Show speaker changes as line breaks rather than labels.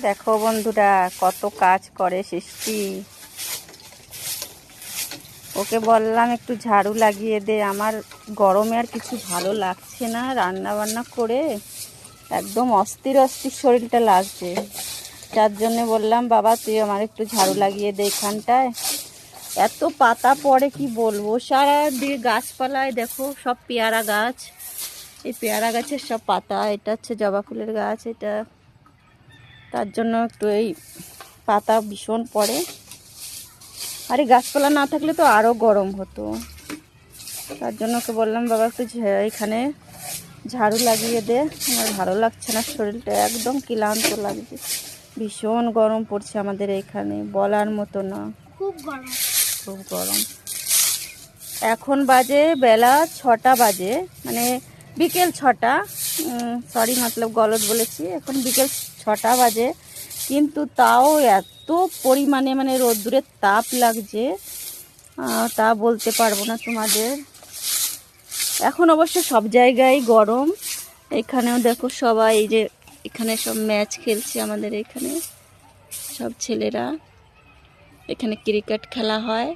দেখো বন্ধুরা কত কাজ করে সৃষ্টি। ওকে বললাম একটু ঝাড়ু লাগিয়ে দে, আমার গরমে আর কিছু ভালো লাগছে না, রান্না বান্না করে একদম অস্থির অস্থির শরীরটা লাগছে। যার জন্য বললাম বাবা তুই আমার একটু ঝাড়ু লাগিয়ে দে এখানটায়। এত পাতা পড়ে কি বলবো, সারা দিকে গাছপালায় দেখো সব পেয়ারা গাছ, এই পেয়ারা গাছের সব পাতা, এটা হচ্ছে জবা ফুলের গাছ এটা, তার জন্য একটু এই পাতা ভীষণ পড়ে। আর এই গাছপালা না থাকলে তো আরও গরম হতো। তার জন্য ওকে বললাম বাবা একটু এখানে ঝাড়ু লাগিয়ে দে, আমার ভালো লাগছে না, শরীরটা একদম ক্লান্ত লাগছে, ভীষণ গরম পড়ছে আমাদের এখানে, বলার মতো না,
খুব গরম।
খুব গরম। এখন বাজে বেলা 6টা বাজে, মানে বিকেল 6টা, সরি মতলব গলত বলেছি, এখন বিকেল 6টা বাজে, কিন্তু তাও এত পরিমাণে মানে রোদ্দুরের তাপ লাগছে তা বলতে পারবো না তোমাদের। এখন অবশ্য সব জায়গায় গরম, এখানেও দেখো সবাই এই যে এখানে সব ম্যাচ খেলছে, আমাদের এখানে সব ছেলেরা, এখানে ক্রিকেট খেলা হয়।